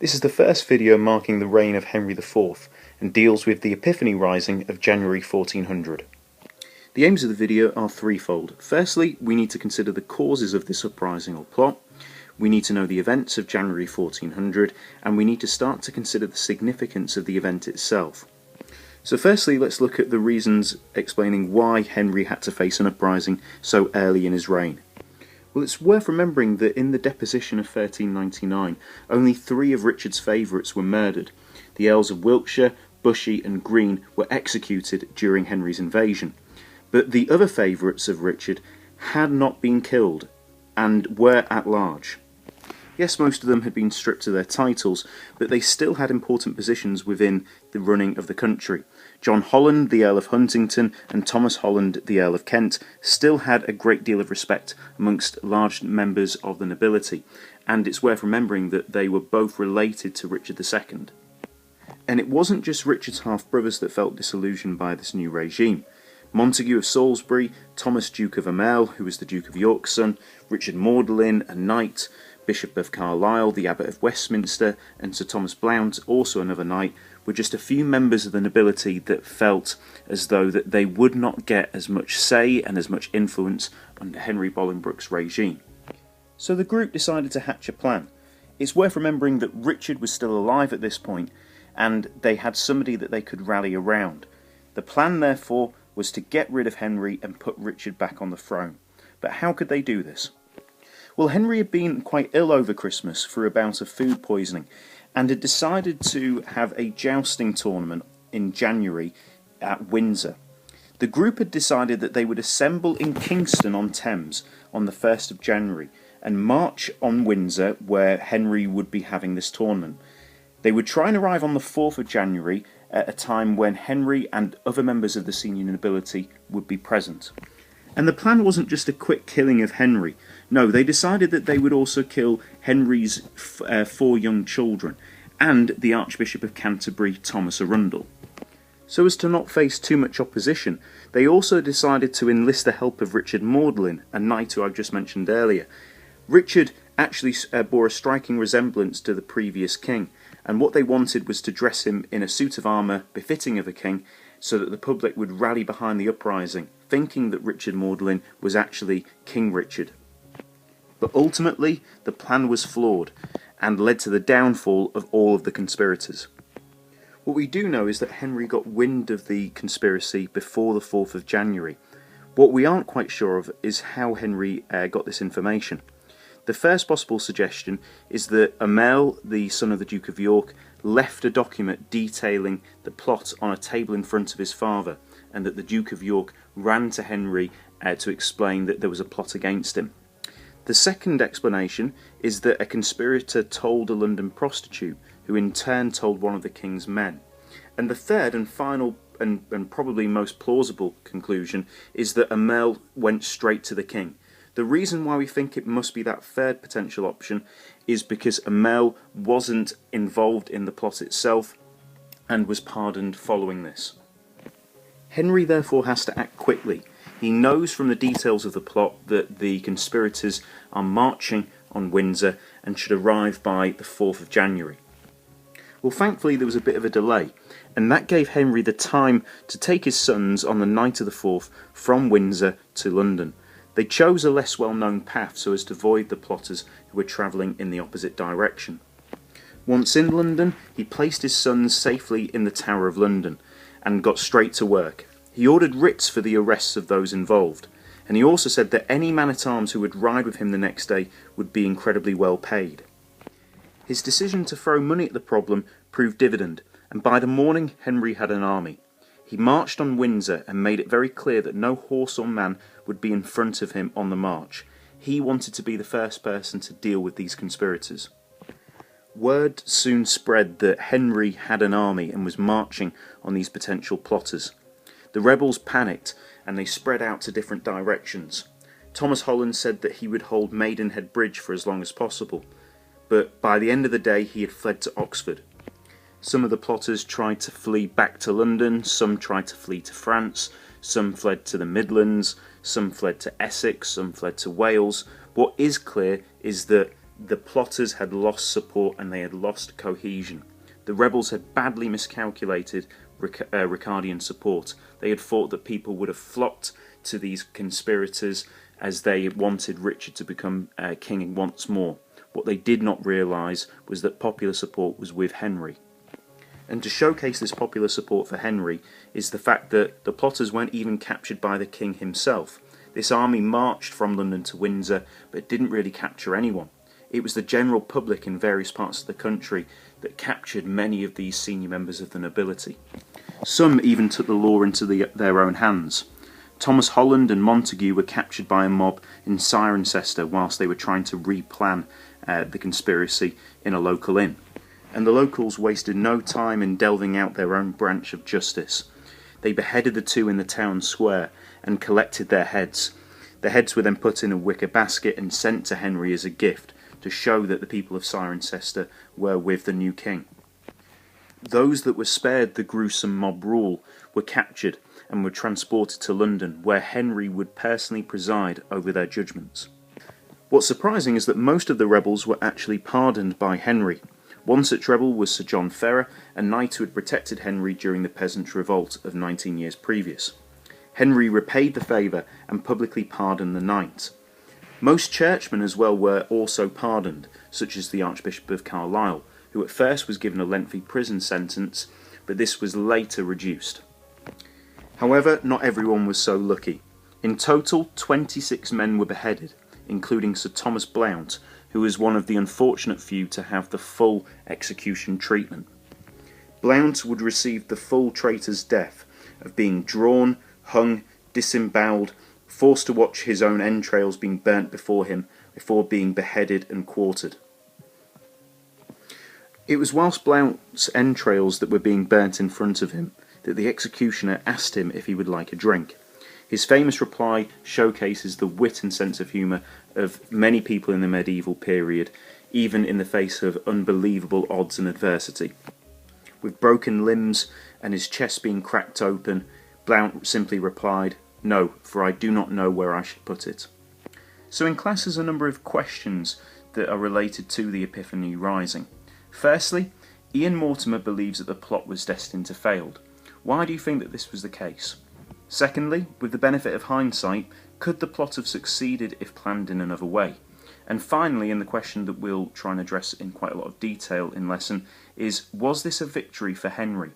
This is the first video marking the reign of Henry IV and deals with the Epiphany Rising of January 1400. The aims of the video are threefold. Firstly, we need to consider the causes of this uprising or plot, we need to know the events of January 1400, and we need to start to consider the significance of the event itself. So firstly, let's look at the reasons explaining why Henry had to face an uprising so early in his reign. Well, it's worth remembering that in the deposition of 1399, only 3 of Richard's favourites were murdered. The Earls of Wiltshire, Bushy and Green were executed during Henry's invasion. But the other favourites of Richard had not been killed and were at large. Yes, most of them had been stripped of their titles, but they still had important positions within the running of the country. John Holland, the Earl of Huntingdon, and Thomas Holland, the Earl of Kent, still had a great deal of respect amongst large members of the nobility, and it's worth remembering that they were both related to Richard II. And it wasn't just Richard's half-brothers that felt disillusioned by this new regime. Montague of Salisbury, Thomas Duke of Aumale, who was the Duke of York's son, Richard Magdalen, a knight, Bishop of Carlisle, the Abbot of Westminster, and Sir Thomas Blount, also another knight, were just a few members of the nobility that felt as though that they would not get as much say and as much influence under Henry Bolingbroke's regime. So the group decided to hatch a plan. It's worth remembering that Richard was still alive at this point, and they had somebody that they could rally around. The plan, therefore, was to get rid of Henry and put Richard back on the throne. But how could they do this? Well, Henry had been quite ill over Christmas through a bout of food poisoning and had decided to have a jousting tournament in January at Windsor. The group had decided that they would assemble in Kingston on Thames on the 1st of January and march on Windsor, where Henry would be having this tournament. They would try and arrive on the 4th of January at a time when Henry and other members of the senior nobility would be present. And the plan wasn't just a quick killing of Henry. No, they decided that they would also kill Henry's 4 young children and the Archbishop of Canterbury, Thomas Arundel. So as to not face too much opposition, they also decided to enlist the help of Richard Magdalen, a knight who I've just mentioned earlier. Richard actually bore a striking resemblance to the previous king, and what they wanted was to dress him in a suit of armour befitting of a king, so that the public would rally behind the uprising, thinking that Richard Magdalen was actually King Richard. But ultimately, the plan was flawed, and led to the downfall of all of the conspirators. What we do know is that Henry got wind of the conspiracy before the 4th of January. What we aren't quite sure of is how Henry got this information. The first possible suggestion is that Aumale, the son of the Duke of York, left a document detailing the plot on a table in front of his father, and that the Duke of York ran to Henry to explain that there was a plot against him. The second explanation is that a conspirator told a London prostitute, who in turn told one of the king's men. And the third and final and probably most plausible conclusion is that Aumale went straight to the king. The reason why we think it must be that third potential option is because Aumale wasn't involved in the plot itself and was pardoned following this. Henry therefore has to act quickly. He knows from the details of the plot that the conspirators are marching on Windsor and should arrive by the 4th of January. Well, thankfully there was a bit of a delay, and that gave Henry the time to take his sons on the night of the 4th from Windsor to London. They chose a less well-known path so as to avoid the plotters who were travelling in the opposite direction. Once in London, he placed his sons safely in the Tower of London and got straight to work. He ordered writs for the arrests of those involved, and he also said that any man-at-arms who would ride with him the next day would be incredibly well paid. His decision to throw money at the problem proved dividend, and by the morning Henry had an army. He marched on Windsor and made it very clear that no horse or man would be in front of him on the march. He wanted to be the first person to deal with these conspirators. Word soon spread that Henry had an army and was marching on these potential plotters. The rebels panicked and they spread out to different directions. Thomas Holland said that he would hold Maidenhead Bridge for as long as possible, but by the end of the day he had fled to Oxford. Some of the plotters tried to flee back to London, some tried to flee to France, some fled to the Midlands, some fled to Essex, some fled to Wales. What is clear is that the plotters had lost support and they had lost cohesion. The rebels had badly miscalculated Ricardian support. They had thought that people would have flocked to these conspirators as they wanted Richard to become king once more. What they did not realise was that popular support was with Henry. And to showcase this popular support for Henry is the fact that the plotters weren't even captured by the king himself. This army marched from London to Windsor, but didn't really capture anyone. It was the general public in various parts of the country that captured many of these senior members of the nobility. Some even took the law into their own hands. Thomas Holland and Montague were captured by a mob in Cirencester whilst they were trying to replan the conspiracy in a local inn. And the locals wasted no time in delving out their own branch of justice. They beheaded the two in the town square and collected their heads. The heads were then put in a wicker basket and sent to Henry as a gift to show that the people of Cirencester were with the new king. Those that were spared the gruesome mob rule were captured and were transported to London, where Henry would personally preside over their judgments. What's surprising is that most of the rebels were actually pardoned by Henry. One such rebel was Sir John Ferrer, a knight who had protected Henry during the Peasants' Revolt of 19 years previous. Henry repaid the favour and publicly pardoned the knight. Most churchmen as well were also pardoned, such as the Archbishop of Carlisle, who at first was given a lengthy prison sentence, but this was later reduced. However, not everyone was so lucky. In total, 26 men were beheaded, including Sir Thomas Blount, who was one of the unfortunate few to have the full execution treatment. Blount would receive the full traitor's death of being drawn, hung, disemboweled, forced to watch his own entrails being burnt before him before being beheaded and quartered. It was whilst Blount's entrails that were being burnt in front of him that the executioner asked him if he would like a drink. His famous reply showcases the wit and sense of humour of many people in the medieval period, even in the face of unbelievable odds and adversity. With broken limbs and his chest being cracked open, Blount simply replied, "No, for I do not know where I should put it." So in class there's a number of questions that are related to the Epiphany Rising. Firstly, Ian Mortimer believes that the plot was destined to fail. Why do you think that this was the case? Secondly, with the benefit of hindsight, could the plot have succeeded if planned in another way? And finally, and the question that we'll try and address in quite a lot of detail in lesson, is was this a victory for Henry?